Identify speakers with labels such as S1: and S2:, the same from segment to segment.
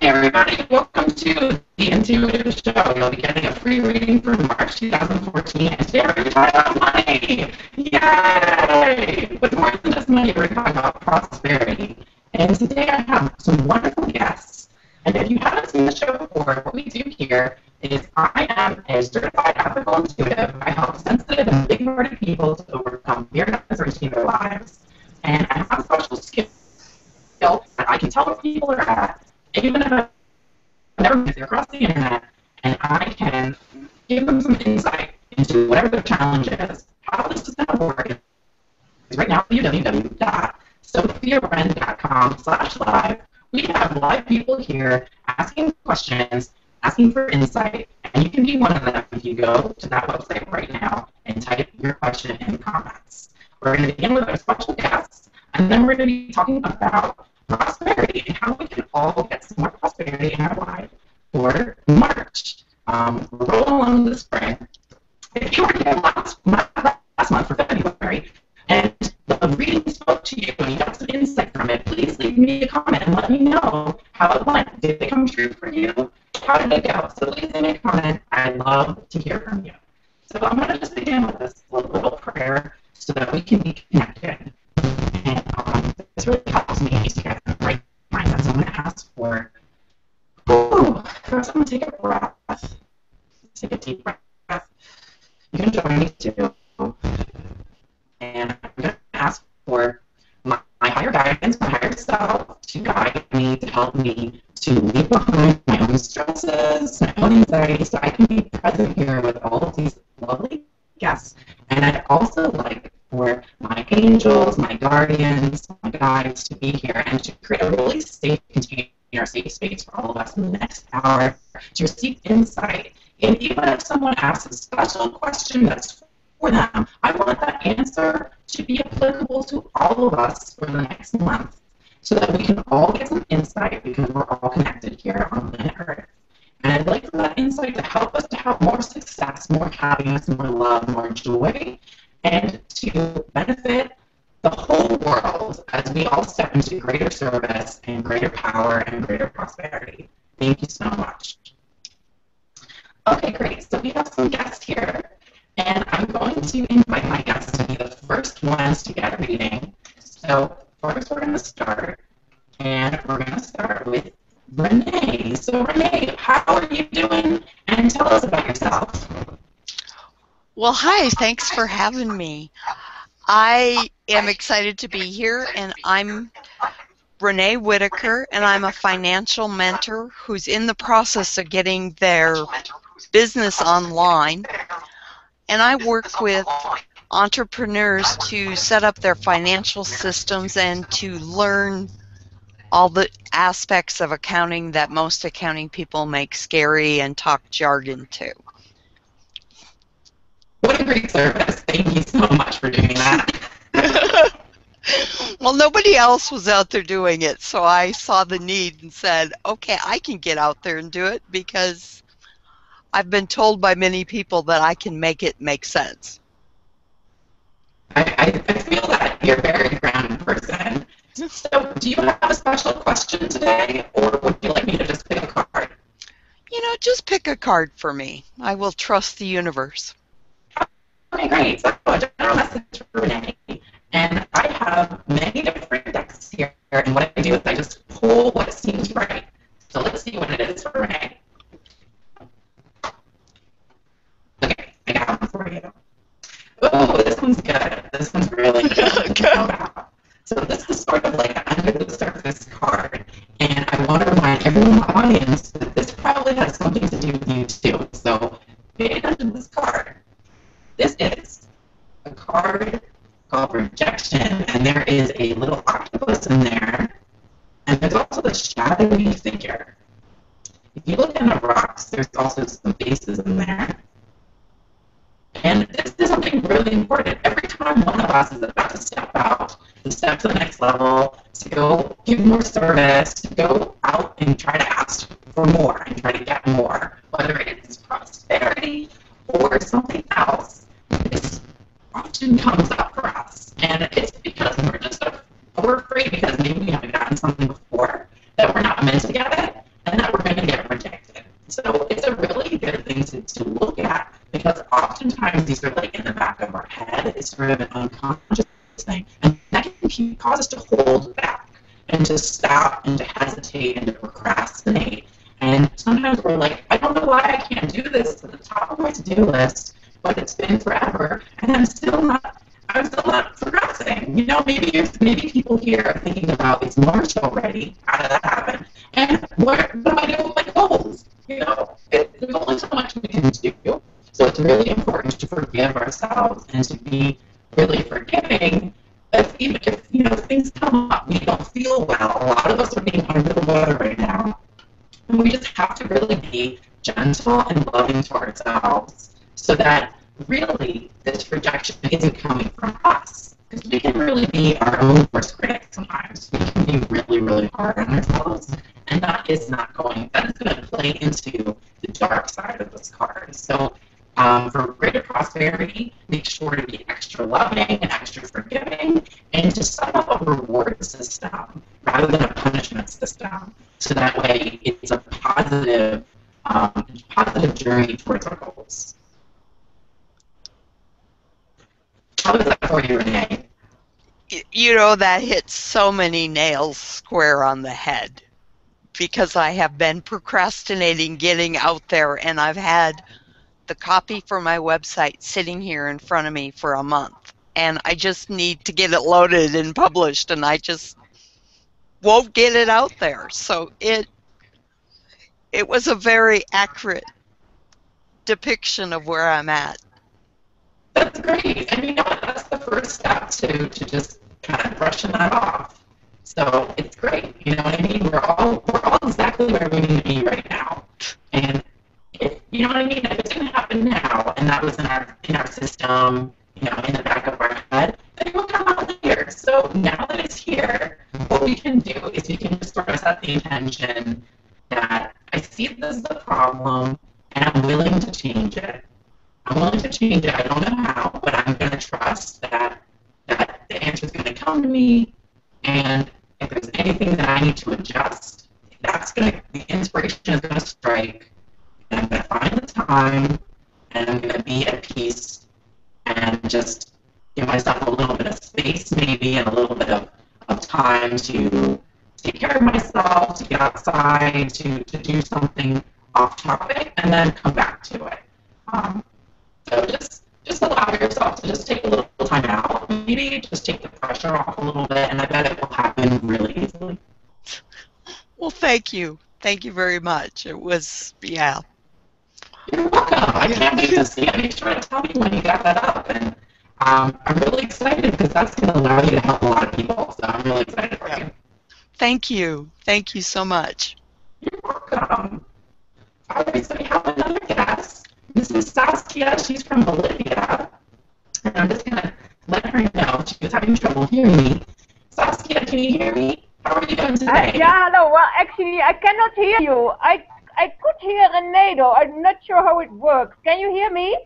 S1: everybody, welcome to the Intuitive Show. You'll be getting a free reading for March 2014, and today we're going to talk about money. Yay! But more than just money, we're talking about prosperity. And today I have some wonderful guests. And if you haven't seen the show before, what we do here is I am a certified ethical intuitive. I help sensitive and big-hearted people to overcome fear and uncertainty in their lives. And I have special skills that I can tell where people are at, even if I've never met them across the internet, and I can give them some insight into whatever their challenge is. How this is going to work is right now www.sophiawren.com/live. We have live people here asking questions, asking for insight, and you can be one of them if you go to that website right now and type your question in the comments. We're going to begin with our special guests, and then we're going to be talking about prosperity and how we can all get some more prosperity in our life for March. We're rolling along this spring. If you were here last month for February, and the reading spoke to you and you got some insight from it, please leave me a comment and let me know how it went. Did it come true for you? How did it go? So please leave me a comment. I'd love to hear from you. So I'm going to just begin with this little prayer so that we can be connected. And this really helps me to get the right mindset. So I'm going to ask for, first I'm going to take a breath. Take a deep breath. You can join me too. And I'm going to ask for my higher guidance, my higher self, to guide me, to help me to leave behind my own stresses, my own anxiety, so I can be present here with all of these lovely guests. And I'd also like for my angels, my guardians, my guides to be here and to create a really safe container, safe space for all of us in the next hour to receive insight. And even if someone asks a special question that's for them, I want that answer to be applicable to all of us for the next month so that we can all get some insight because we're all connected here on planet Earth. And I'd like for that insight to help us to have more success, more happiness, more love, more joy, and to benefit the whole world as we all step into greater service and greater power and greater prosperity. Thank you so much. Okay, great. So we have some guests here, and I'm going to invite my guests to be the first ones to get a reading. So first we're going to start, and we're going to start with Renee. So Renee, how are you doing? And tell us about yourself.
S2: Well, hi, thanks for having me. I am excited to be here, and I'm Renee Whitaker, and I'm a financial mentor who's in the process of getting their business online. And I work with entrepreneurs to set up their financial systems and to learn all the aspects of accounting that most accounting people make scary and talk jargon to.
S1: What a great service. Thank you so much for doing that.
S2: Well, nobody else was out there doing it, so I saw the need and said, okay, I can get out there and do it because I've been told by many people that I can make it make sense.
S1: I feel that you're a very grounded person. So do you have a special question today, or would you like me to just pick a card?
S2: You know, just pick a card for me. I will trust the universe.
S1: Okay, great. So a general message for Renee. And I have many different decks here, and what I do is I just pull what seems right. So let's see what it is for Renee. Okay, I got one for you. Oh, this one's good. This one's really good. So this is sort of like an under the surface card, and I want to remind everyone in the audience that this probably has something to do with you too. So pay attention to this card. This is a card called Rejection, and there is a little octopus in there, and there's also a shadowy figure. If you look in the rocks, there's also some faces in there. And this is something really important. Every time one of us is about to step out, to step to the next level, to go give more service, to go out and try to ask for more and try to get more, whether it's prosperity or something else, this often comes up for us. And it's because we're afraid because maybe we haven't gotten something before, that we're not meant to get it, and that sort of an unconscious thing. And that can cause us to hold back and to stop and to hesitate and to procrastinate. And sometimes we're like, I don't know why I can't do this at the top of my to-do list, but it's been forever, and I'm still not progressing. You know, maybe people here are thinking about, is March already? How did that happen? And what am I doing with my goals? You know, there's only so much we can do. So it's really important to forgive ourselves and to be really forgiving. Even if, you know, things come up, we don't feel well. A lot of us are being under the weather right now. And we just have to really be gentle and loving to ourselves so that really this rejection isn't coming from us. Because we can really be our own worst critic sometimes. We can be really, really hard on ourselves. And that is going to play into the dark side of this card. So for greater prosperity, make sure to be extra loving and extra forgiving, and to set up a reward system rather than a punishment system. So that way it's a positive journey towards our goals. How is that for you, Renee?
S2: You know, that hits so many nails square on the head, because I have been procrastinating getting out there, and I've had the copy for my website sitting here in front of me for a month, and I just need to get it loaded and published, and I just won't get it out there. So it was a very accurate depiction of where I'm at.
S1: That's great. And you know what? That's the first step to just kind of brushing that off. So it's great. You know what I mean? We're all exactly where we need to be right now. And if, you know what I mean? If it didn't happen now, and that was in our system, you know, in the back of our head, then it will come out later. So now that it's here, what we can do is we can just sort of set the intention that I see this as a problem, and I'm willing to change it. I'm willing to change it. I don't know how, but I'm going to trust that the answer is going to come to me, and if there's anything that I need to adjust, the inspiration is going to strike, and I'm going to find the time, and I'm going to be at peace, and just give myself a little bit of space maybe, and a little bit of time to take care of myself, to get outside, to do something off topic, and then come back to it. So just allow yourself to just take a little time out, maybe just take the pressure off a little bit, and I bet it will happen really easily.
S2: Well, thank you. Thank you very much. It was, yeah.
S1: You're welcome. I can't wait to see it. Make sure to tell me when you got that up. And I'm really excited because that's going to allow you to help a lot of people. So I'm really excited for you.
S2: Thank you. Thank you so much.
S1: You're welcome. All right, so we have another guest. This is Saskia. She's from Bolivia. And I'm just going to let her know. She was having trouble hearing me. Saskia, can you hear me? How are you doing today?
S3: Yeah, hello. Well, actually, I cannot hear you. I could hear Renee, though. I'm not sure how it works. Can you hear me?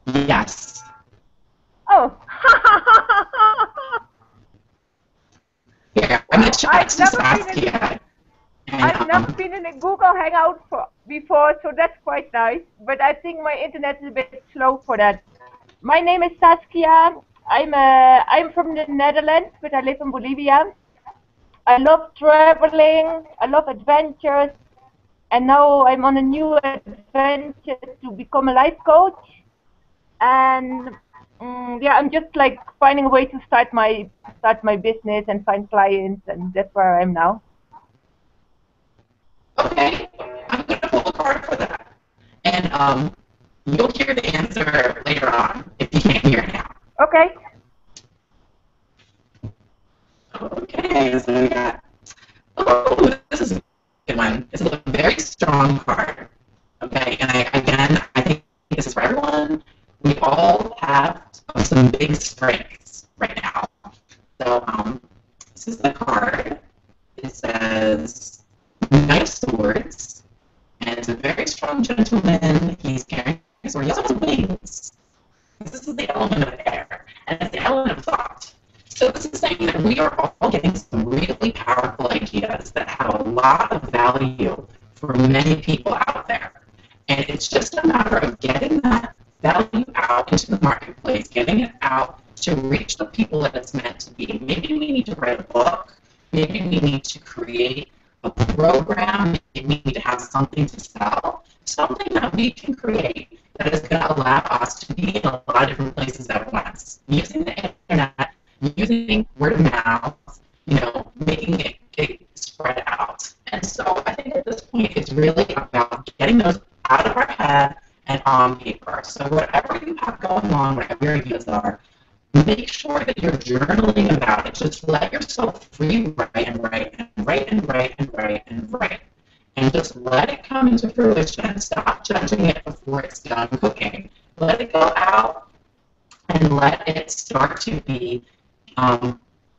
S1: Yes.
S3: Oh.
S1: Yeah, I'm going to chat to Saskia.
S3: I've never been in a Google Hangout before, so that's quite nice. But I think my internet is a bit slow for that. My name is Saskia. I'm from the Netherlands, but I live in Bolivia. I love traveling. I love adventures. And now I'm on a new adventure to become a life coach. And yeah, I'm just like finding a way to start my business and find clients, and that's where I am now.
S1: Okay, I'm going to pull a card for that. And you'll hear the answer later on if you can't hear it now.
S3: Okay.
S1: Okay, so we got, oh, this is a good one. This is a very strong card. Okay, and I think this is for everyone. We all have some big strengths right now. So this is the card. It says Knight of Swords, and it's a very strong gentleman. He's carrying a sword. He also has wings. This is the element of air, and it's the element of thought. So this is saying that we are all getting some really powerful ideas that have a lot of value for many people out there. And it's just a matter of getting that value out into the marketplace, getting it out to reach the people that it's meant to be. Maybe we need to write a book. Maybe we need to create a program. Maybe we need to have something to sell. Something that we can create that is going to allow us to be in a lot of different places at once. Using the internet, using word of mouth, making it spread out. And so I think at this point it's really about getting those out of our head and on paper. So whatever you have going on, whatever your ideas are, make sure that you're journaling about it. Just let yourself free write and write and write and write and write and write. And just let it come into fruition. Stop judging it before it's done cooking. Let it go out and let it start to be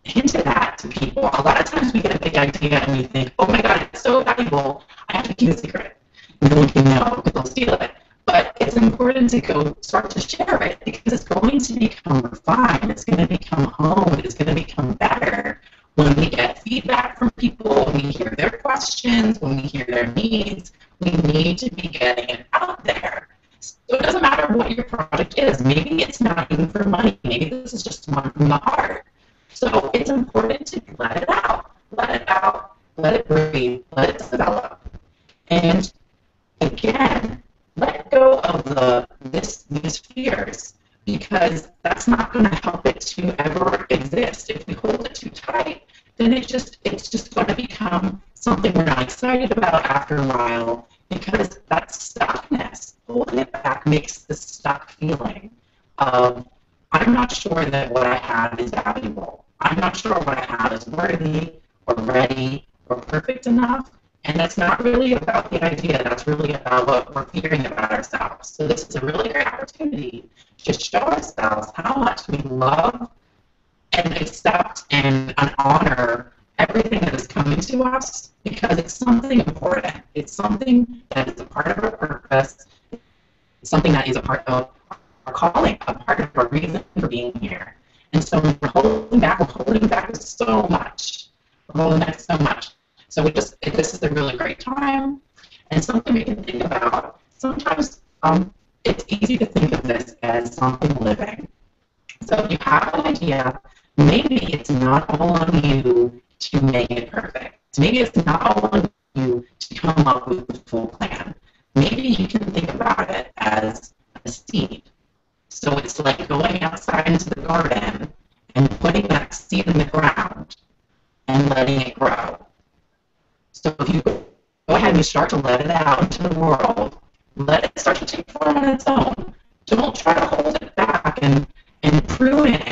S1: hinted at to people. A lot of times we get a big idea and we think, oh my God, it's so valuable, I have to keep it secret. No one can know because they'll steal it. But it's important to go start to share it because it's going to become refined. It's going to become honed. It's going to become better when we get feedback from people, when we hear their questions, when we hear their needs. We need to be getting it out there. So it doesn't matter what your project is. Maybe it's not even for money. Maybe this is just one from the heart. So it's important to let it out. Let it out. Let it breathe. Let it develop. And again, let go of these fears because that's not going to help it to ever exist. If we hold it too tight, then it's just going to become something we're not excited about after a while because that's stuckness. Holding it back makes the stuck feeling of I'm not sure that what I have is valuable. I'm not sure what I have is worthy or ready or perfect enough. And that's not really about the idea. That's really about what we're fearing about ourselves. So this is a really great opportunity to show ourselves how much we love and accept and honor everything that is coming to us because it's something important. It's something that is a part of our purpose. It's something that is a part of our calling, a part of our reason for being here. And so when we're holding back so much. We're holding back so much. So this is a really great time, and something we can think about. Sometimes it's easy to think of this as something living. So if you have an idea, maybe it's not all on you to make it perfect. Maybe it's not all on you to come up with the full plan. Maybe you can think about it as a seed. So it's like going outside into the garden and putting that seed in the ground and letting it grow. So if you go ahead and you start to let it out into the world, let it start to take form on its own. Don't try to hold it back and prune it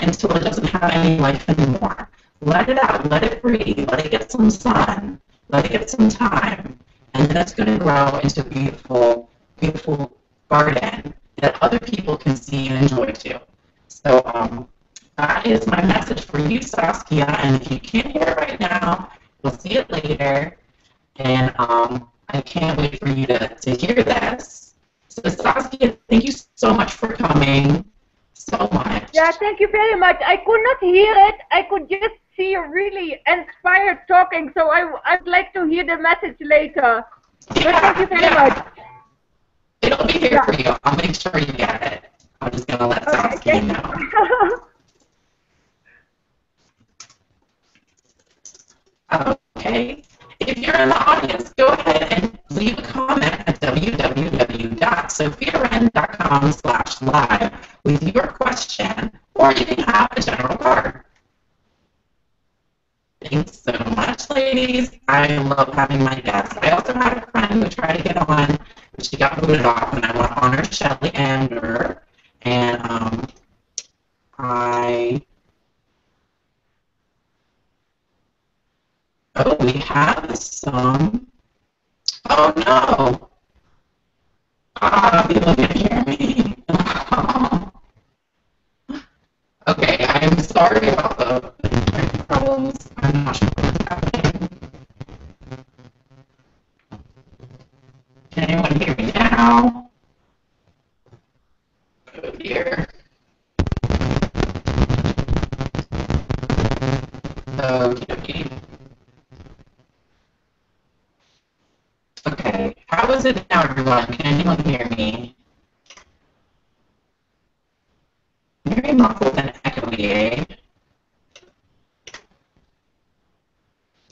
S1: until it doesn't have any life anymore. Let it out, let it breathe, let it get some sun, let it get some time, and then it's going to grow into a beautiful, beautiful garden that other people can see and enjoy too. So that is my message for you, Saskia, and if you can't hear it right now, we'll see it later, and I can't wait for you to hear this. So Saskia, thank you so much for coming, so much.
S3: Yeah, thank you very much. I could not hear it. I could just see you really inspired talking, so I'd like to hear the message later.
S1: Yeah,
S3: but thank you very much.
S1: It'll be here for you. I'll make sure you get it. I'm just going to let Saskia know. Okay. If you're in the audience, go ahead and leave a comment at www.sophiawren.com/live with your question, or you can have a general card. Thanks so much, ladies. I love having my guests. I also had a friend who tried to get on, but she got booted off, and I want to honor Shelly Ander. And oh, we have some. Oh no! People can hear me. Okay, I am sorry about the problems. I'm not sure what's happening. Can anyone hear me now? Oh dear. Okay. Okay, how is it now, everyone? Can anyone hear me? Very muffled and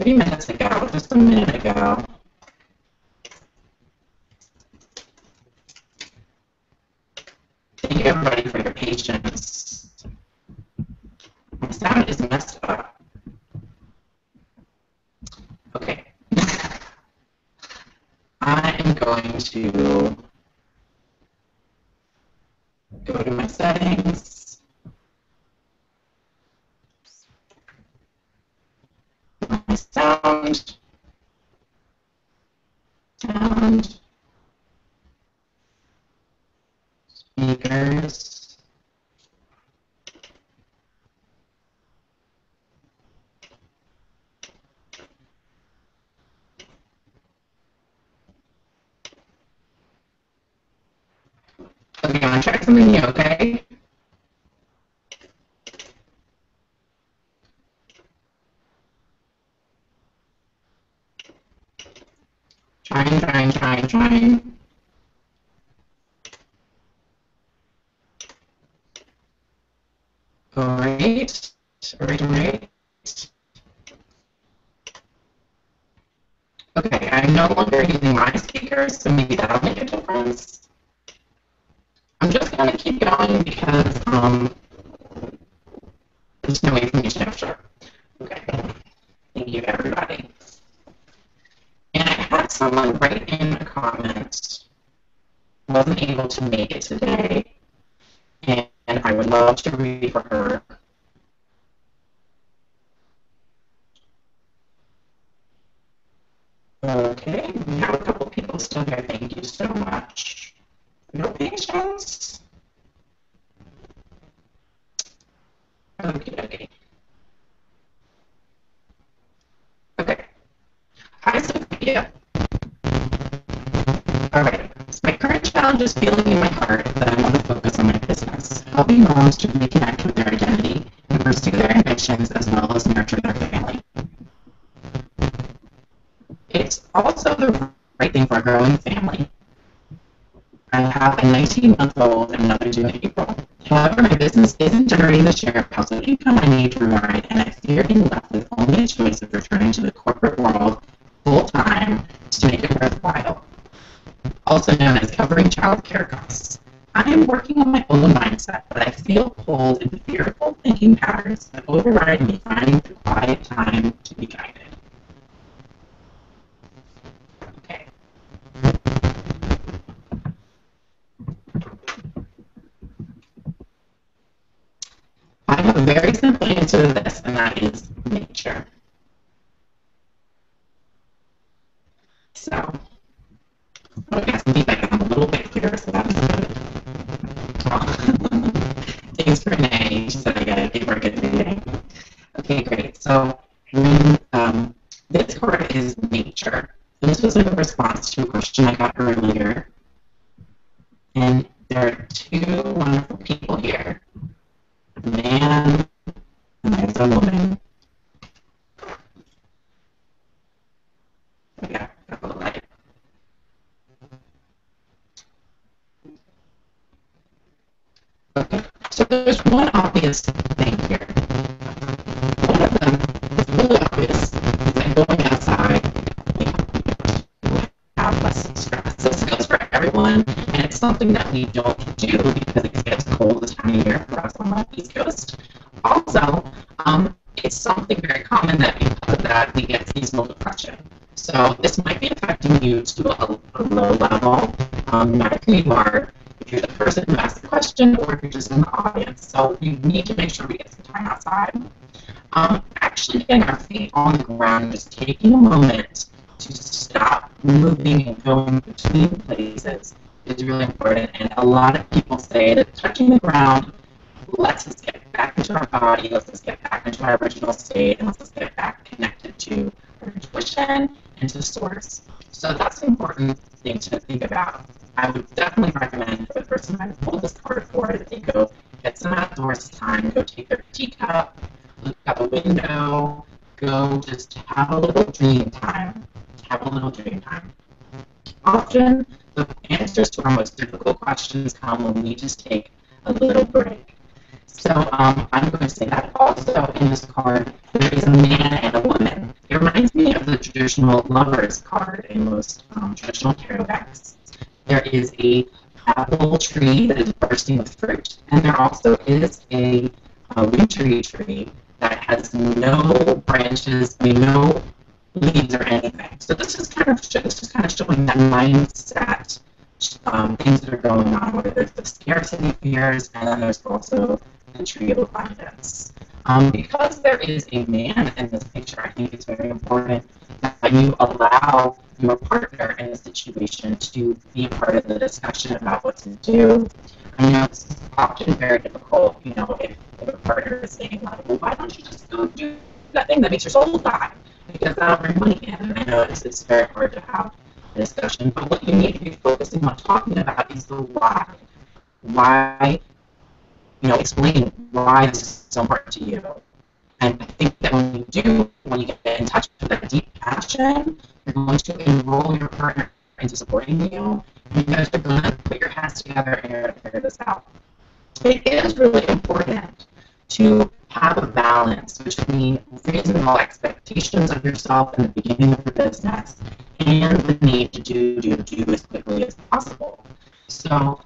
S1: 3 minutes ago, just a minute ago. Thank you everybody for your patience. My sound is messed up. Okay. I am going to go to my settings. My sound. Speakers. Okay, I'm gonna try something new, okay? Trying. Great. Okay, I'm no longer using my speakers, so maybe that'll make a difference. I'm just gonna keep going because there's no way for me to know sure. Okay. Thank you everybody. And I had someone write in a comment, wasn't able to make it today, and I would love to read for her. Okay, we have a couple people still here. Thank you so much for your patience. Okay. Okay. Hi, Sophia. Alright, so my current challenge is feeling in my heart that I want to focus on my business, helping moms to reconnect with their identity and pursue their ambitions as well as nurture their family. It's also the right thing for a growing family. I have a 19-month-old and another due in April. However, my business isn't generating the share of household income I need to provide, and I fear being left with only a choice of returning to the corporate world full-time to make it worthwhile, also known as covering child care costs. I am working on my own mindset, but I feel pulled into fearful thinking patterns that override me finding the quiet time to be guided. Okay. I have a very simple answer to this, and that is nature. So, I'm going to feedback I'm a little bit clearer, so that's good. Thanks, Renee. She said I got to give her a good reading. Okay, great. So, this card is nature. This was in response to a question I got earlier. And there are two wonderful people here. A man and there's a woman. Yeah, a little light. Okay, so there's one obvious thing here. One of them is really obvious, is that going outside will have less stress. This goes for everyone, and it's something that we don't do because it gets cold this time of year for us on the East Coast. Also, it's something very common that because of that we get seasonal depression. So this might be affecting you to a low level, no matter who you are, if you're the person who asked the question or if you're just in the audience. So we need to make sure we get some time outside. Actually getting our feet on the ground, just taking a moment to stop moving and going between places is really important. And a lot of people say that touching the ground lets us get back into our body, lets us get back into our original state, and lets us get back connected to our intuition and to source. So that's an important thing to think about. I would definitely recommend for the person who pulled this card for that they go get some outdoors time, go take their teacup, look out the window, go just have a little dream time. Often, the answers to our most difficult questions come when we just take a little break. So I'm going to say that also in this card, there is a man and a woman. There reminds me of the traditional lover's card in most traditional tarot decks. There is a apple tree that is bursting with fruit, and there also is a wintry tree that has no branches, no leaves or anything. So this is kind of showing that mindset, things that are going on, where there's the scarcity fears, and then there's also the tree of abundance. Because there is a man in this picture, I think it's very important that you allow your partner in the situation to be a part of the discussion about what to do. I know it's often very difficult, if a partner is saying, like, well, why don't you just go do that thing that makes your soul die? Because that'll bring money in. And I know it's very hard to have a discussion, but what you need to be focusing on talking about is the why. Why, explain why this is so important to you. And I think that when you get in touch with that deep passion, you're going to enroll your partner into supporting you, and you guys are going to put your heads together and you're going to figure this out. It is really important to have a balance between reasonable expectations of yourself in the beginning of the business and the need to do as quickly as possible. So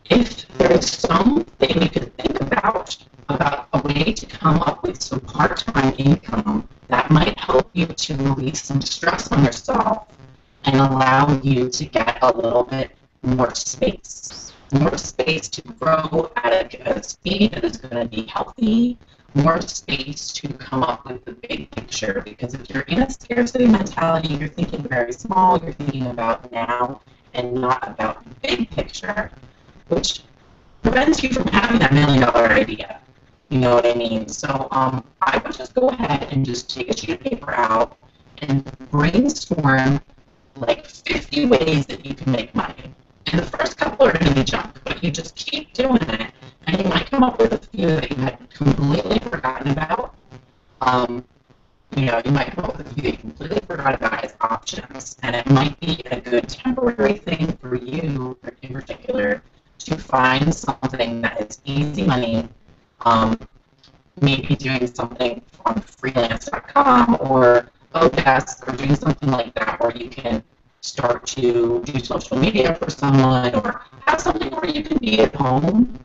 S1: if there's something you could think about a way to come up with some part-time income that might help you to release some stress on yourself and allow you to get a little bit more space to grow at a speed that is going to be healthy, more space to come up with the big picture. Because if you're in a scarcity mentality, you're thinking very small, you're thinking about now and not about the big picture, which prevents you from having that $1 million idea. You know what I mean? So I would just go ahead and just take a sheet of paper out and brainstorm like 50 ways that you can make money. And the first couple are going to be junk, but you just keep doing it, and you might come up with a few that you had completely forgotten about. You might come up with a few that you completely forgot about as options, and it might be a good temporary thing for you, in particular, to find something that is easy money, maybe doing something on freelance.com or Odesk, or doing something like that where you can start to do social media for someone, or have something where you can be at home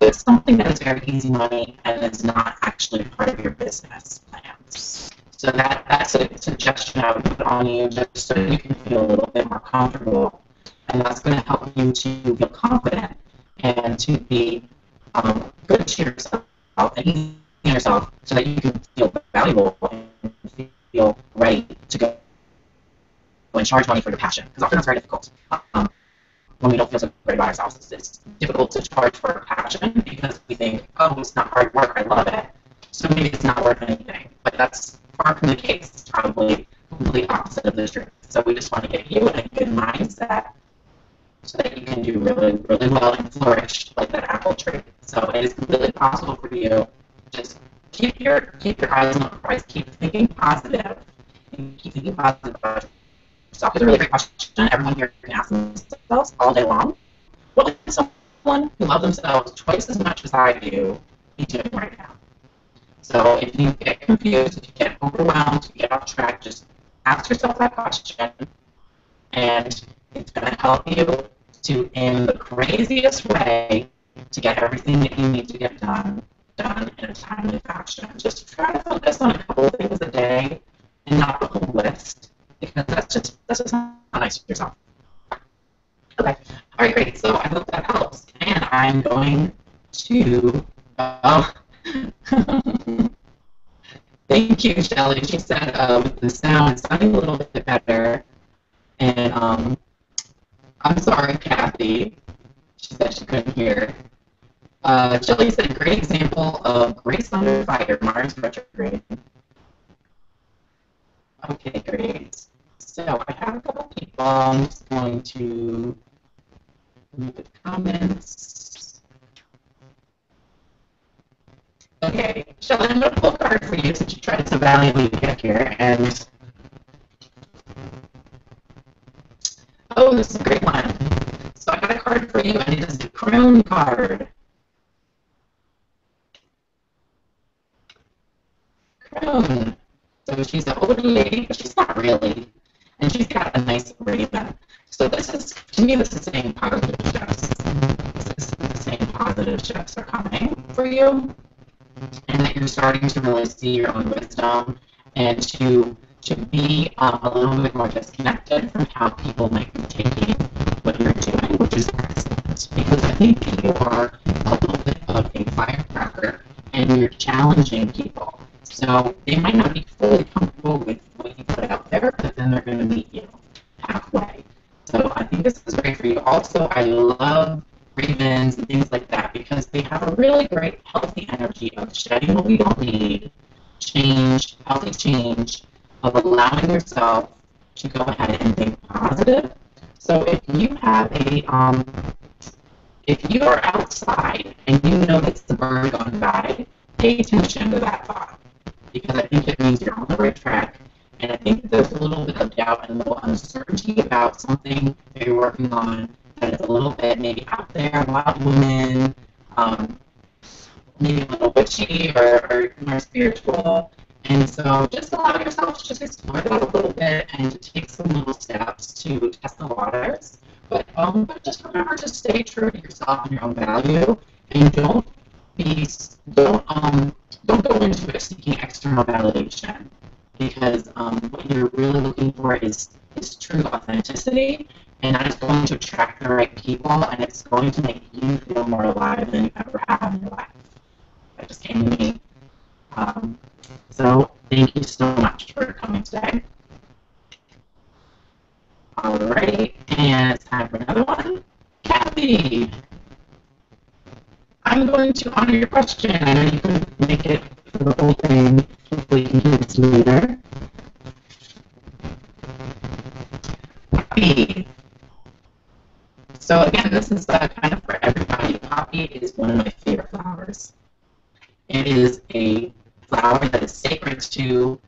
S1: with something that is very easy money and is not actually part of your business plans. So that's a suggestion I would put on you, just so you can feel a little bit more comfortable, and that's going to help you to feel confident and to be good to yourself and easy on yourself, so that you can feel valuable and feel ready to go and charge money for your passion. Because often that's very difficult. When we don't feel so great about ourselves, it's difficult to charge for our passion because we think, oh, it's not hard work, I love it, so maybe it's not worth anything. But that's far from the case. It's probably the complete opposite of the truth. So we just want to get you in a good mindset so that you can do really, really well and flourish like that apple tree. So it is completely possible for you. Just keep your eyes on the prize. Keep thinking positive. And keep thinking positive about yourself. It's a really great question. Everyone here can ask themselves all day long. What would someone who loves themselves twice as much as I do be doing right now? So if you get confused, if you get overwhelmed, if you get off track, just ask yourself that question, and it's going to help you to, in the craziest way, to get everything that you need to get done in a timely fashion. Just try to focus on a couple of things a day and not the whole list, because that's just not nice for yourself. Okay. All right, great. So I hope that helps. And I'm going to... Thank you, Shelly. She said with the sound, it's sounding a little bit better. And I'm sorry, Kathy. She said she couldn't hear. Shelly said, great example of Grace under fire, Mars retrograde. Okay, great. So I have a couple people. I'm just going to look at the comments. Okay, Shelly, I'm going to pull a card for you since you tried so valiantly to get here. And oh, this is a great one. So I got a card for you, and it is the Crone card. Crone. So So she's an older lady, but she's not really. And she's got a nice raven. So this is, to me, this is saying positive shifts. This is saying positive shifts are coming for you, and that you're starting to really see your own wisdom and to be a little bit more disconnected from how people might be taking what you're doing, which is excellent. Because I think that you are a little bit of a firecracker and you're challenging people. So they might not be fully comfortable with what you put out there, but then they're going to meet you halfway. So I think this is great for you. Also, I love ravens and things like that because they have a really great healthy energy of shedding what we don't need, change, healthy change, of allowing yourself to go ahead and think positive. So if you have if you are outside and you notice the bird gone by, pay attention to that thought because I think it means you're on the right track. And I think that there's a little bit of doubt and a little uncertainty about something that you're working on that is a little bit maybe out there, wild woman, maybe a little witchy or more spiritual. And so just allow yourself to just explore that a little bit and to take some little steps to test the waters. But just remember to stay true to yourself and your own value, and don't go into it seeking external validation, because what you're really looking for is true authenticity, and that is going to attract the right people, and it's going to make you feel more alive than you ever have in your life. That just came to me. So thank you so much for coming today. Alrighty, and it's time for another one. Kathy, I'm going to honor your question. I know you couldn't make it for the whole thing. Hopefully you can hear this later. Poppy. So again, this is kind of for everybody. Poppy is one of my favorite flowers. It is a flower that is sacred to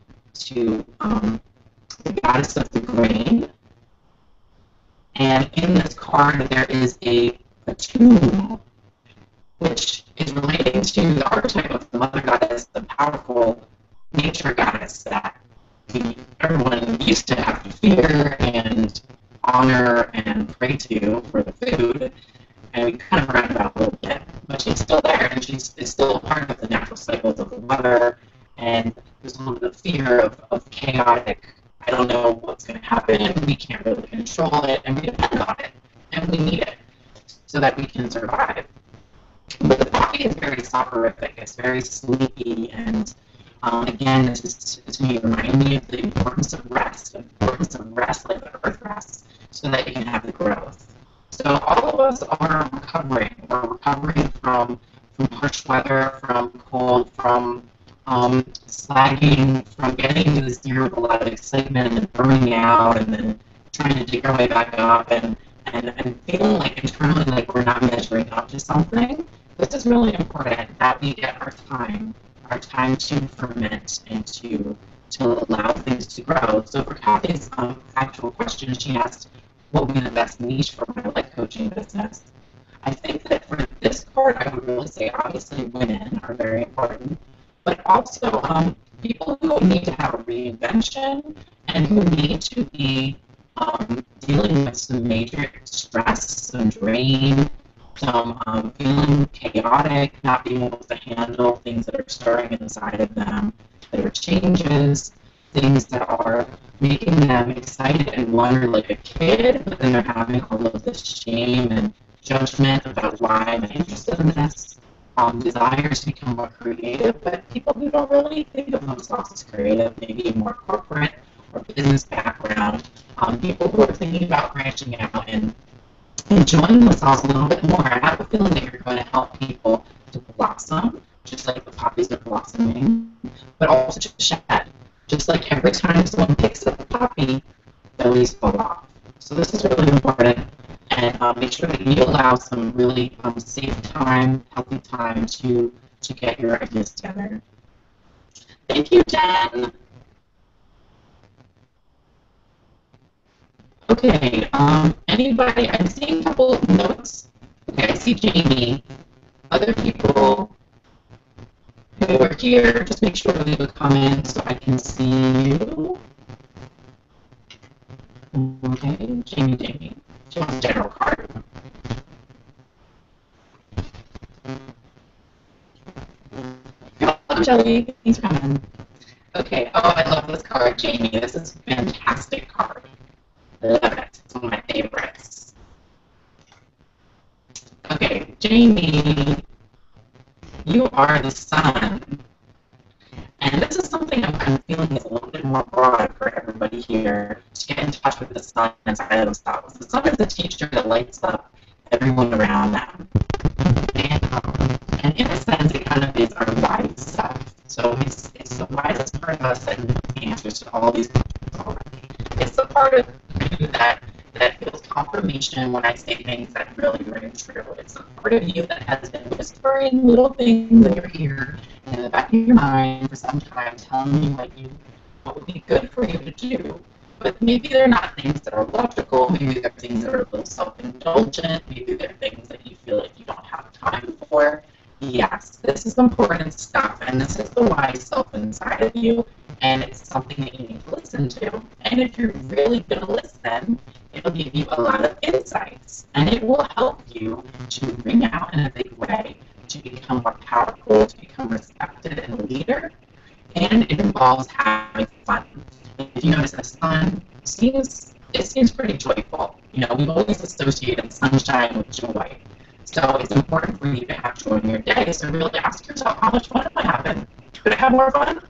S1: the goddess of the grain. And in this card, there is a tomb, which is relating to the archetype of the mother goddess, the powerful nature goddess that everyone used to have to fear and honor and pray to for the food. And we kind of ran about a little bit. But she's still there, and she's still a part of the natural cycles of the weather. And there's a little bit of fear of chaotic, I don't know what's going to happen, we can't really control it, and we depend on it, and we need it so that we can survive. But the poppy is very soporific, it's very sleepy, and again, this is to me reminding me of the importance of rest like the earth rests, so that you can have the growth. So all of us are recovering. We're recovering from harsh weather, from cold, from slagging, from getting into this year with a lot of excitement and then burning out and then trying to dig our way back up and feeling like internally like we're not measuring up to something. This is really important that we get our time to ferment and to allow things to grow. So for Kathy's actual question, she asked, what would be the best niche for my life coaching business? I think that for this card, I would really say obviously women are very important, but also people who need to have a reinvention and who need to be dealing with some major stress, some drain, some feeling chaotic, not being able to handle things that are stirring inside of them, that are changes, things that are making them excited and wonder like a kid, but then they're having all of this shame and judgment about why I'm interested in this. Desires to become more creative, but people who don't really think of themselves as creative, maybe more corporate or business background, people who are thinking about branching out and enjoying themselves a little bit more. I have a feeling that you're going to help people to blossom, just like the poppies are blossoming, but also to shed. Just like every time someone picks up a poppy, the leaves fall off. So this is really important. And make sure that you allow some really safe time, healthy time to get your ideas together. Thank you, Jen. Okay, anybody, I'm seeing a couple of notes. Okay, I see Jamie. Other people who are here, just make sure to leave a comment so I can see you. Okay, Jamie. She wants a general card. Hello, Jelly. Thanks for coming. Okay, oh, I love this card, Jamie. This is a fantastic card. Love it. It's one of my favorites. Okay, Jamie, you are the sun. And this is something I'm feeling is a little bit more broad for everybody here to get in touch with the sun inside of themselves. The sun is a teacher that lights up everyone around them. And in a sense, it kind of is our wise self. So it's the wisest part of us that knows the answers to all these questions already. It's the part of you that feels confirmation when I say things that really ring true. It's the part of you that has been whispering little things in your ear and in the back of your mind for some time, telling you what would be good for you to do. But maybe they're not things that are logical. Maybe they're things that are a little self-indulgent. Maybe they're things that you feel like you don't have time for. Yes, this is important stuff, and this is the wise self inside of you, and it's something that you need to listen to. And if you're really going to listen, it'll give you a lot of insights, and it will help you to bring out in a big way, to become more powerful, to become respected and a leader, and it involves having fun. If you notice, the sun seems pretty joyful. You know, we've always associated sunshine with joy. So it's important for you to have joy in your day. So really ask yourself, how much fun am I having? Could I have more fun?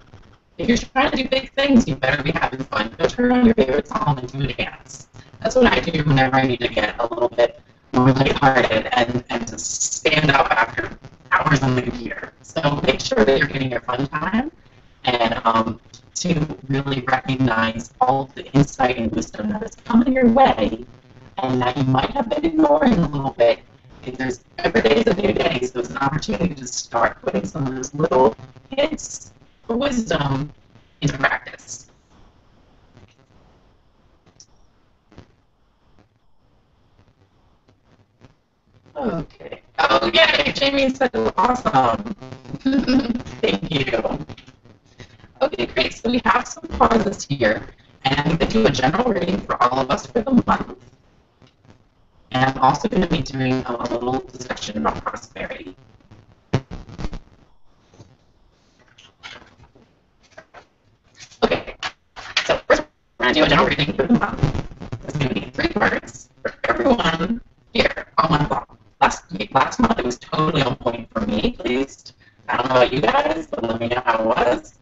S1: If you're trying to do big things, you better be having fun. Go turn on your favorite song and do a dance. That's what I do whenever I need to get a little bit more lighthearted and to stand up after hours on the computer. So make sure that you're getting your fun time and to really recognize all of the insight and wisdom that is coming your way and that you might have been ignoring a little bit. If there's every day is a new day, so it's an opportunity to start putting some of those little hints of wisdom into practice. Okay. Oh, yay! Jamie said awesome. Thank you. Okay, great. So we have some pauses here, and I'm going to do a general reading for all of us for the month. And I'm also going to be doing a little discussion about prosperity. Okay, so first we're going to do a general reading for the month. There's going to be 3 parts for everyone here on one block. Last month it was totally on point for me, at least. I don't know about you guys, but let me know how it was.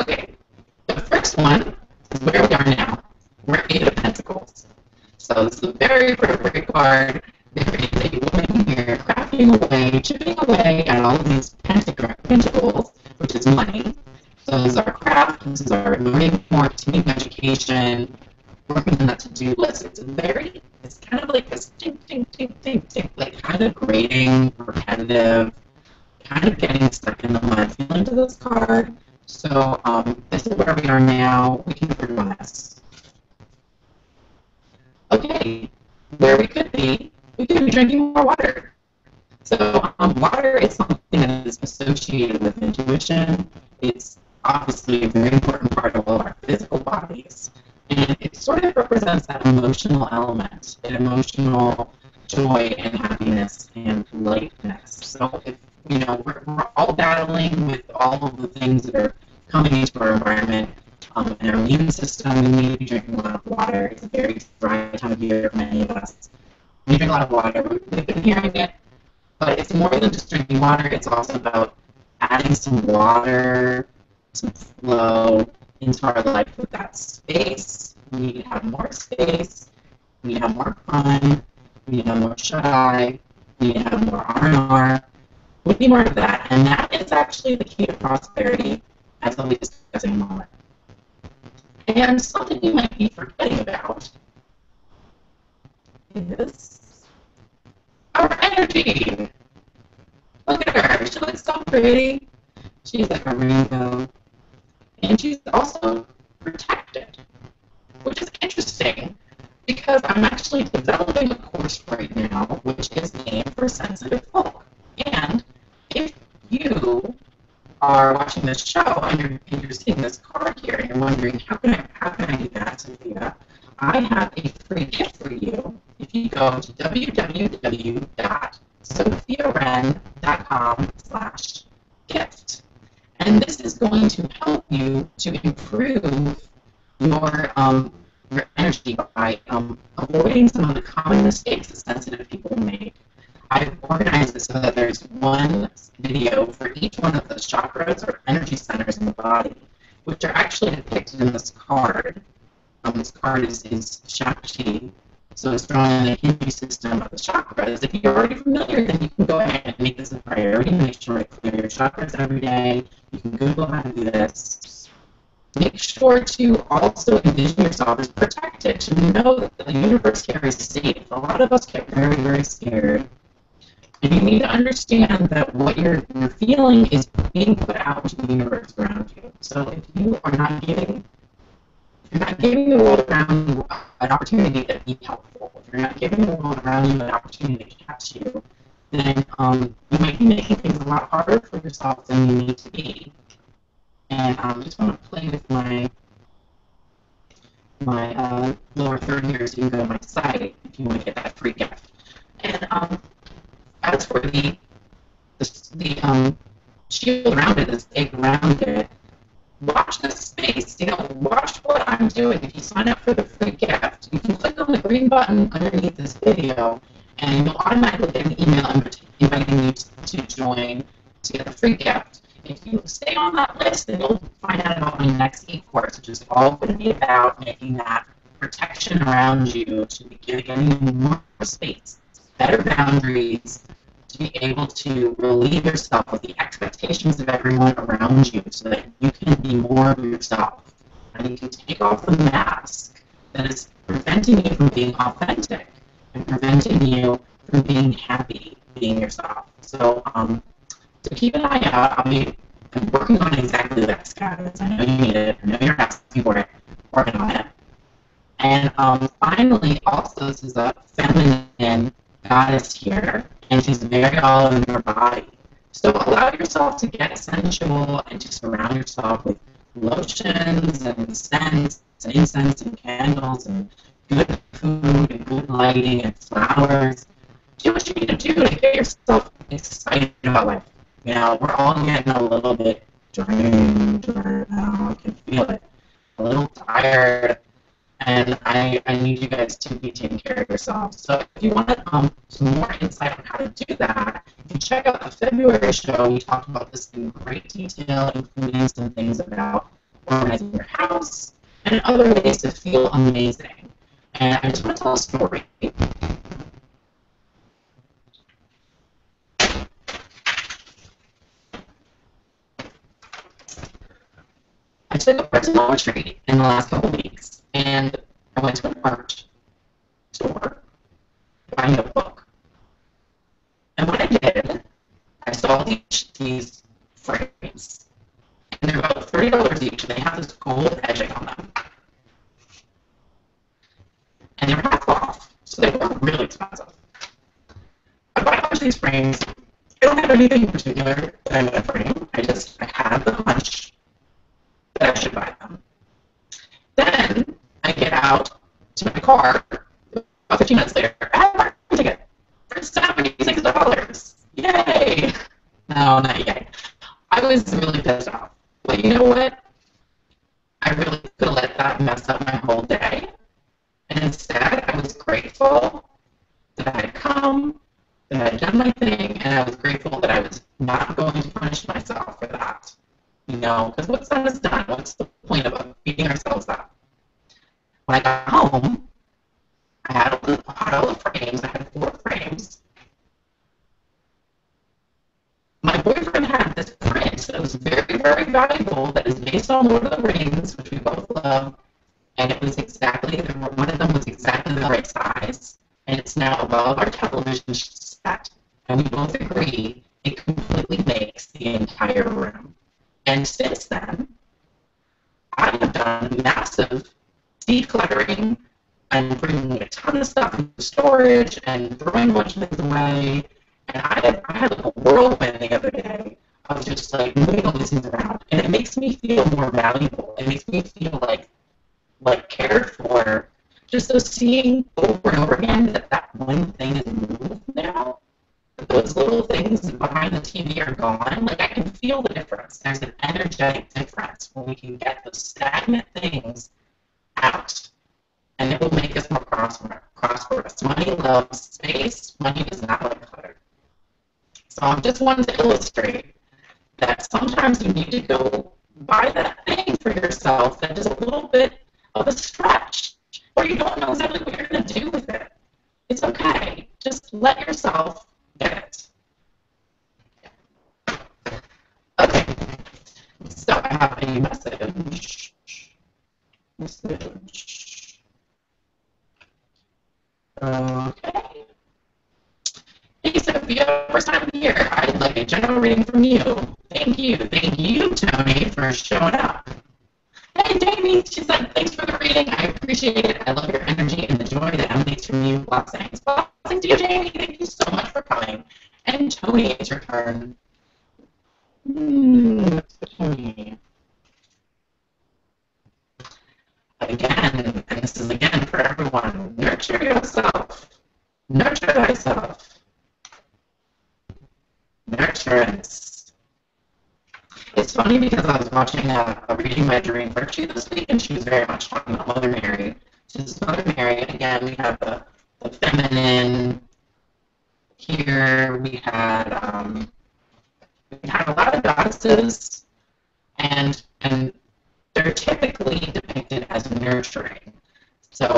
S1: Okay, the first one is where we are now. We're 8 of Pentacles. So this is a very appropriate card. There is a woman here crafting away, chipping away at all of these pentacles, which is money. So this is our craft, this is our learning more team education, working on that to-do list. It's kind of like this tink, tink, tink, tink, tink, like kind of grading, repetitive, kind of getting stuck in the mud feeling to this card. So this is where we are now. We can improve on this. Okay, where we could be drinking more water. So water is something that is associated with intuition. It's obviously a very important part of all our physical bodies. And it sort of represents that emotional element, that emotional joy and happiness and lightness. So if we're all battling with all of the things that are coming into our environment and our immune system, we need to be drinking a lot of water. It's a very dry time of year for many of us. We drink a lot of water. We've been hearing it, but it's more than just drinking water. It's also about adding some water, some flow into our life with that space. We need to have more space. We need to have more fun. We need to have more shut-eye. We need to have more R&R. We need more of that, and that is actually the key to prosperity, as I'll be discussing in a moment. And something you might be forgetting about is our energy. Look at her. She looks so pretty. She's like a rainbow. And she's also protected, which is interesting because I'm actually developing a course right now which is named for sensitive folk. And if you are watching this show and you're seeing this card here and you're wondering how can I do that, Sophia, I have a free gift for you. If you go to www.sophiawren.com/gift. And this is going to help you to improve your energy by avoiding some of the common mistakes that sensitive people make. I've organized it so that there's one video for each one of the chakras or energy centers in the body, which are actually depicted in this card. This card is Shakti, so it's drawn in the Hindu system of the chakras. If you're already familiar, then you can go ahead and make this a priority. Make sure to clear your chakras every day. You can Google how to do this. Make sure to also envision yourself as protected, to know that the universe here is safe. A lot of us get very, very scared. And you need to understand that what you're feeling is being put out into the universe around you. So if you are not giving the world around you an opportunity to be helpful, if you're not giving the world around you an opportunity to catch you, then you might be making things a lot harder for yourself than you need to be. And I just want to play with my lower third here, so you can go to my site if you want to get that free gift. And as for the shield around it, the stake around it, watch the space, watch what I'm doing. If you sign up for the free gift, you can click on the green button underneath this video, and you'll automatically get an email inviting you to join to get the free gift. If you stay on that list, then you'll find out about my next e-course, which is all going to be about making that protection around you, to be giving you more space, better boundaries, to be able to relieve yourself of the expectations of everyone around you so that you can be more of yourself. And you can take off the mask that is preventing you from being authentic and preventing you from being happy, being yourself. So keep an eye out. I'm working on exactly that, guys. I know you need it. I know you're asking for it. Working on it. And finally, also, this is a feminine goddess here, and she's very all in your body. So allow yourself to get sensual and to surround yourself with lotions and scents and incense and candles and good food and good lighting and flowers. Do what you need to do to get yourself excited about life. We're all getting a little bit drained right now. I can feel it. A little tired. And I need you guys to be taking care of yourselves. So if you want some more insight on how to do that, if you check out the February show, we talked about this in great detail, including some things about organizing your house and other ways to feel amazing. And I just want to tell a story. I took a personal retreat in the last couple weeks, and I went to an art store buying a book. And when I did, I saw these frames, and they're about $30 each, and they have this gold edging on them. And they were half off, so they weren't really expensive. I bought a bunch of these frames. I don't have anything in particular that I want to frame. I had the hunch that I should buy them. Then I get out to my car about 15 minutes later. I have a parking ticket for $76. Yay! No, not yay. I was really pissed off. But you know what? I really could have let that mess up my whole day. And instead, I was grateful that I had come, that I had done my thing, and I was grateful that I was not going to punish myself for that. Because what's done is done. What's the point of beating ourselves up? When I got home, I had all the frames. I had 4 frames. My boyfriend had this print that was very, very valuable that is based on Lord of the Rings, which we both love, and it was one of them was exactly the right size, and it's now above our television set, and we both agree it completely makes the entire room. And since then, I have done massive decluttering and bringing a ton of stuff into storage and throwing a bunch of things away. And I had like a whirlwind the other day of just like moving all these things around, and it makes me feel more valuable. It makes me feel like cared for. Just so seeing over and over again that one thing is moved now, that those little things behind the TV are gone. Like I can feel the difference. There's an energetic difference when we can get those stagnant things out, and it will make us more prosperous. Money loves space. Money does not like clutter. So I just wanted to illustrate that sometimes you need to go buy that thing for yourself that is a little bit of a stretch, or you don't know exactly what you're going to do with it. It's okay. Just let yourself get it. Okay. So I have a message. Okay. Hey Sophia, first time here. I'd like a general reading from you. Thank you. Thank you, Tony, for showing up. Hey Jamie, she said, thanks for the reading. I appreciate it. I love your energy and the joy that emanates from you. Blessings. Blessings to you, Jamie. Thank you so much for coming. And Tony, it's your turn. Tony. Again, and this is again for everyone, nurture yourself. Nurture thyself. Nurturance. It's funny because I was watching a Reading My Dream Virtue this week, and she was very much talking about Mother Mary. Since Mother Mary, again, we have the feminine here. We had a lot of goddesses, and they're typically depicted as nurturing. So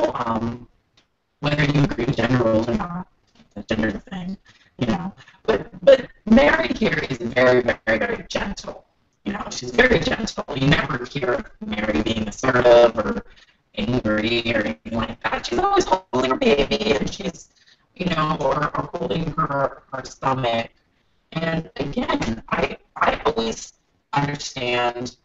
S1: whether you agree with gender roles or not, the gender thing, you know. But Mary here is very, very, very gentle. You know, she's very gentle. You never hear of Mary being assertive or angry or anything like that. She's always holding her baby, and she's, you know, or holding her stomach. And again, I always understand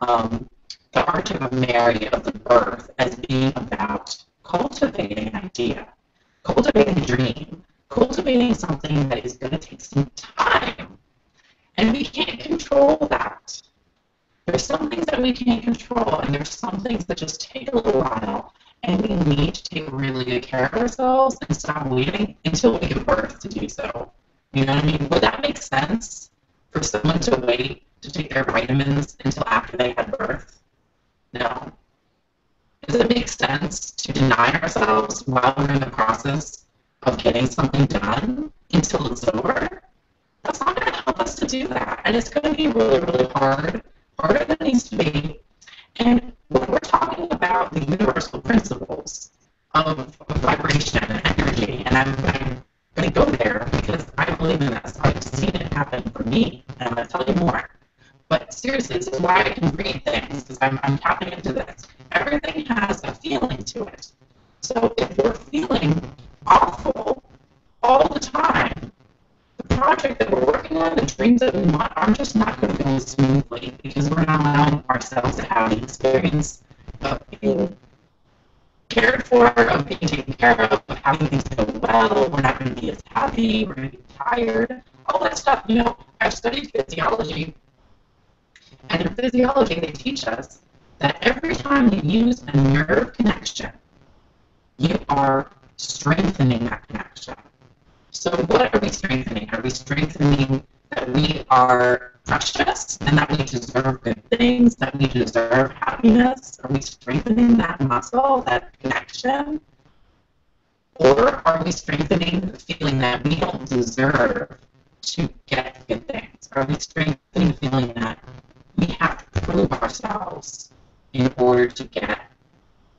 S1: the arch of Mary, of the birth, as being about cultivating an idea, cultivating a dream, cultivating something that is going to take some time. And we can't control that. There's some things that we can't control, and there's some things that just take a little while, and we need to take really good care of ourselves and stop waiting until we give birth to do so. You know what I mean? Would that make sense for someone to wait to take their vitamins until after they had birth? No. Does it make sense to deny ourselves while we're in the process of getting something done until it's over? That's not going to help us to do that. And it's going to be really, really hard, harder than it needs to be. And when we're talking about the universal principles of vibration and energy, and I'm going to go there because I believe in this. I've seen it happen for me, and I'm going to tell you more. But seriously, this is why I can read things, because I'm tapping into this. Everything has a feeling to it. So if we're feeling awful all the time, the project that we're working on, the dreams that we want, are just not going to go smoothly because we're not allowing ourselves to have the experience of being cared for, of being taken care of having things go well. We're not going to be as happy. We're going to be tired. All that stuff. You know, I've studied physiology, and in physiology they teach us that every time you use a nerve connection, you are strengthening that connection. So what are we strengthening? Are we strengthening that we are precious and that we deserve good things, that we deserve happiness? Are we strengthening that muscle, that connection? Or are we strengthening the feeling that we don't deserve to get good things? Are we strengthening the feeling that we have to prove ourselves in order to get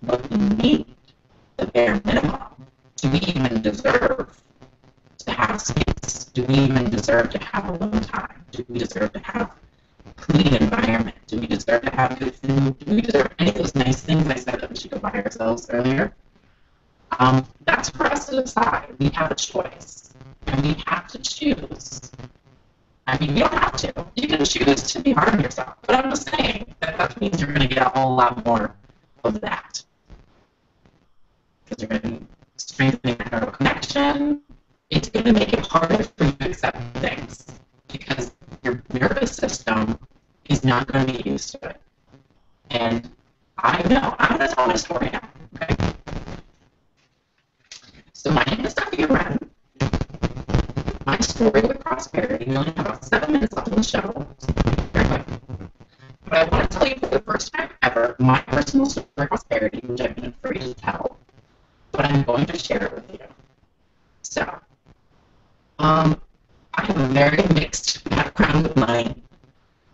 S1: what we need, the bare minimum? Do we even deserve to have space? Do we even deserve to have alone time? Do we deserve to have a clean environment? Do we deserve to have good food? Do we deserve any of those nice things I said that we should go buy ourselves earlier? That's for us to decide. We have a choice, and we have to choose. I mean, you don't have to. You can choose to be hard on yourself, but I'm just saying that means you're going to get a whole lot more of that. Because you're going to be strengthening that neural connection. It's going to make it harder for you to accept things because your nervous system is not going to be used to it. And I know. I'm going to tell my story now. Okay. So my name is Sophia Wren. My story with prosperity. We only have about 7 minutes left on the show. Very quick. But I want to tell you for the first time ever my personal story with prosperity, which I've been afraid to tell. But I'm going to share it with you. So, I have a very mixed background with money.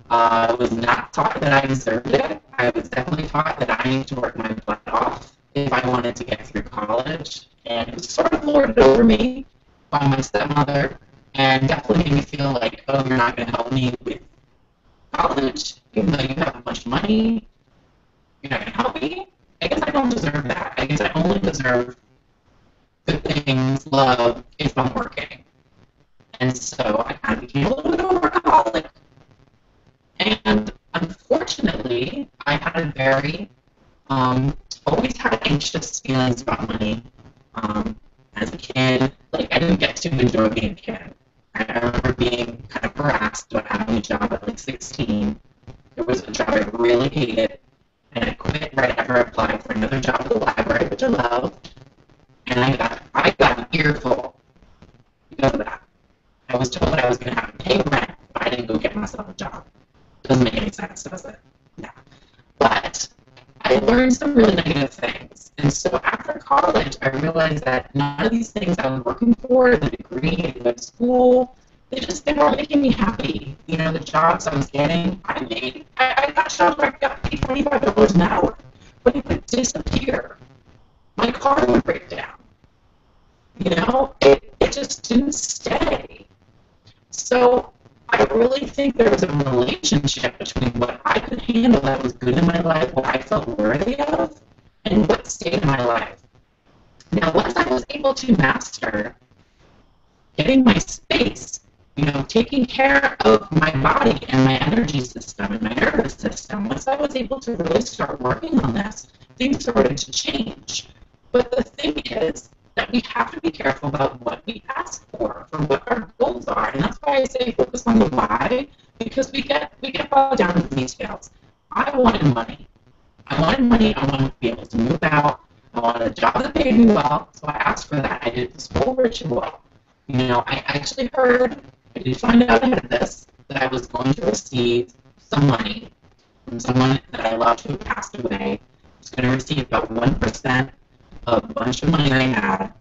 S1: I was not taught that I deserved it. I was definitely taught that I need to work my butt off if I wanted to get through college. And it was sort of lorded over me by my stepmother, and definitely made me feel like, oh, you're not going to help me with college, even though you have a bunch of money. You're not going to help me. I guess I don't deserve that. I guess I only deserve good things, love, if I'm working. And so I kind of became a little bit of a workaholic. And unfortunately, I had a very, always had anxious feelings about money. As a kid, like, I didn't get to enjoy being a kid. I remember being kind of harassed about having a job at like 16. It was a job I really hated, and I quit right after I applied for another job at the library, which I loved. And I got an earful because of that. I was told I was going to have to pay rent if I didn't go get myself a job. Doesn't make any sense, does it? No. But I learned some really negative things. And so after college, I realized that none of these things I was working for, the degree, the good school, they weren't making me happy. You know, the jobs I was getting, I got jobs where I got paid $25 an hour, but it would disappear. My car would break down. You know, it just didn't stay. So I really think there was a relationship between what I could handle that was good in my life, what I felt worthy of, and what stayed in my life. Now, once I was able to master getting my space, you know, taking care of my body and my energy system and my nervous system, once I was able to really start working on this, things started to change. But the thing is that we have to be careful about what we ask for what our goals are. And that's why I say focus on the why, because we get bogged down in the details. I wanted money. I wanted to be able to move out. I wanted a job that paid me well, so I asked for that. I did this whole ritual. You know, I actually I did find out ahead of this, that I was going to receive some money from someone that I loved who passed away. I was going to receive about 1% of a bunch of money they had.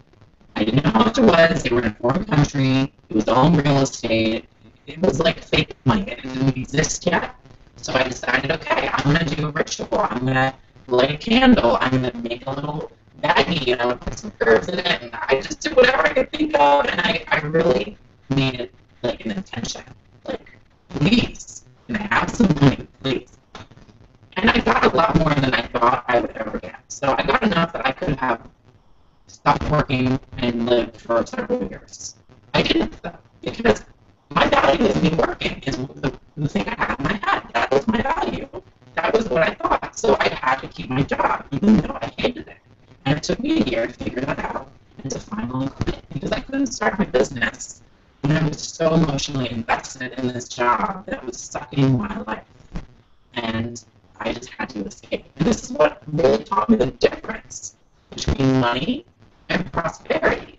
S1: I didn't know how much it was. They were in a foreign country. It was all in real estate. It was like fake money. It didn't exist yet. So I decided, okay, I'm going to do a ritual. I'm going to light a candle. I'm going to make a little baggie, and I'm going to put some herbs in it. And I just did whatever I could think of, and I really made it like an intention. Like, please, can I have some money, please? And I got a lot more than I thought I would ever get. So I got enough that I could have stopped working and lived for several years. I didn't, though, because my value is me working, is the thing I had in my head. That was my value. That was what I thought. So I had to keep my job, even though I hated it. And it took me a year to figure that out and to finally quit, because I couldn't start my business when I was so emotionally invested in this job that was sucking my life. And I just had to escape. And this is what really taught me the difference between money and prosperity.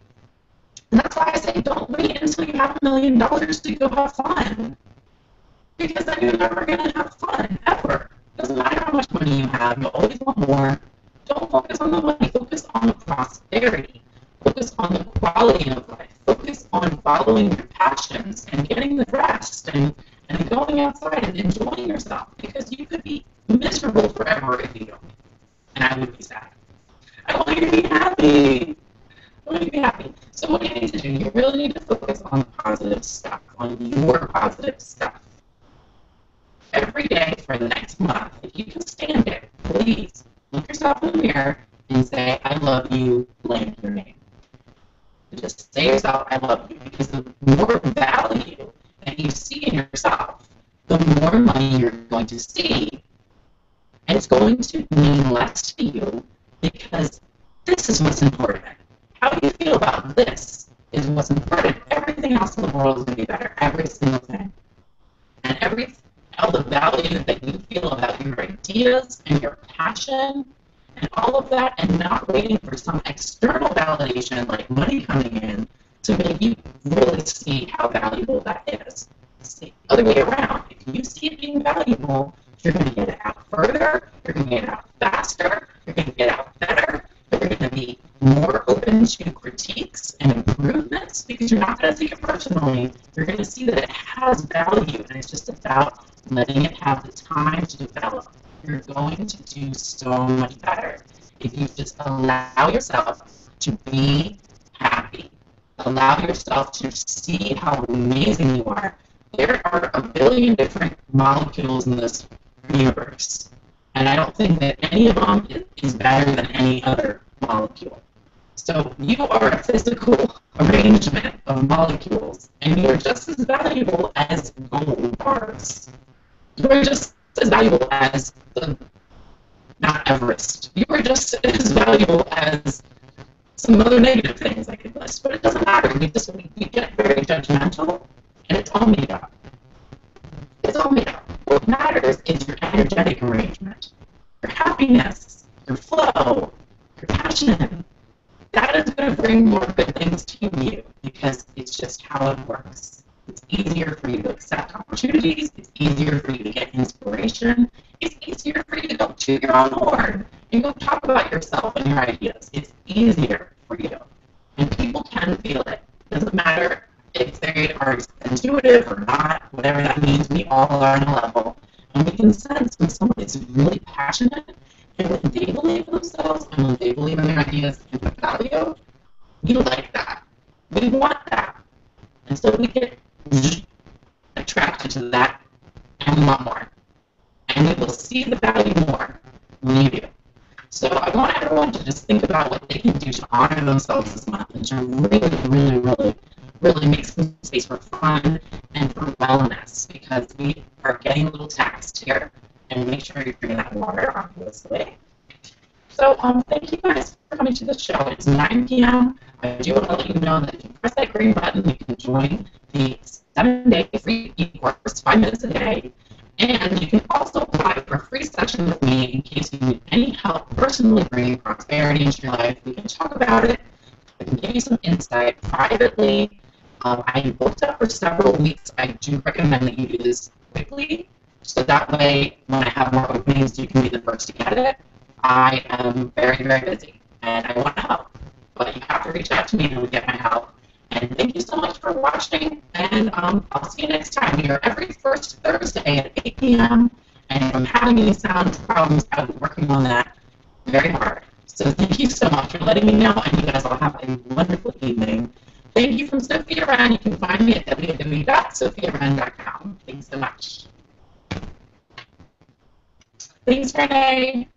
S1: And that's why I say don't wait until you have $1 million to go have fun. Because then you're never going to have fun, ever. Doesn't matter how much money you have, you'll always want more. Don't focus on the money, focus on the prosperity. Focus on the quality of life. Focus on following your passions and getting the rest and going outside and enjoying yourself, because you could be miserable forever if you don't. And I would be sad. I want you to be happy. I want you to be happy. So what you need to do, you really need to focus on the positive stuff, on your positive stuff. Every day for the next month, if you can stand it, please look yourself in the mirror and say, I love you, blank your name. Just say to yourself, I love you, because the more value that you see in yourself, the more money you're going to see. And it's going to mean less to you because this is what's important. How you feel about this is what's important. Everything else in the world is going to be better. Every single thing. And all the value that you feel about your ideas and your passion and all of that, and not waiting for some external validation like money coming in to make you really see how valuable that is. It's the other way around. If you see it being valuable, you're going to get it out further, you're going to get it out faster, you're going to get it out better, you're going to be more open to critiques and improvements because you're not going to take it personally. You're going to see that it has value, and it's just about letting it have the time to develop. You're going to do so much better if you just allow yourself to be happy. Allow yourself to see how amazing you are. There are a billion different molecules in this universe, and I don't think that any of them is better than any other molecule. So you are a physical arrangement of molecules, and you are just as valuable as gold bars. You are just as valuable as Mount Everest. You are just as valuable as some other negative things I could list, but it doesn't matter. We get very judgmental, and it's all made up. It's all made up. What matters is your energetic arrangement, your happiness, your flow, your passion. That is going to bring more good things to you because it's just how it works. It's easier for you to accept opportunities. It's easier for you to get inspiration. It's easier for you to go to your own horn and go talk about yourself and your ideas. It's easier for you. And people can feel it. It doesn't matter if they are intuitive or not, whatever that means, we all are on a level. And we can sense when someone is really passionate and when they believe in themselves and when they believe in their ideas and their value, we like that. We want that. And so we get attracted to that and we want more. And we will see the value more when you do. So I want everyone to just think about what they can do to honor themselves this month and to really make some space for fun and for wellness, because we are getting a little taxed here, and make sure you're drinking that water, obviously. So thank you guys for coming to the show. It's 9 p.m. I do want to let you know that if you press that green button, you can join the 7-day free e-course, 5 minutes a day. And you can also apply for a free session with me in case you need any help personally bringing prosperity into your life. We can talk about it. I can give you some insight privately. I booked up for several weeks. I do recommend that you do this quickly, so that way when I have more openings, you can be the first to get it. I am very, very busy, and I want to help, but you have to reach out to me and get my help. And thank you so much for watching, and I'll see you next time. We are every first Thursday at 8 p.m., and if I'm having any sound problems, I'll be working on that very hard. So thank you so much for letting me know, and you guys all have a wonderful evening. Thank you from Sophia Wren. You can find me at www.sophiawren.com. Thanks so much. Thanks, Renee.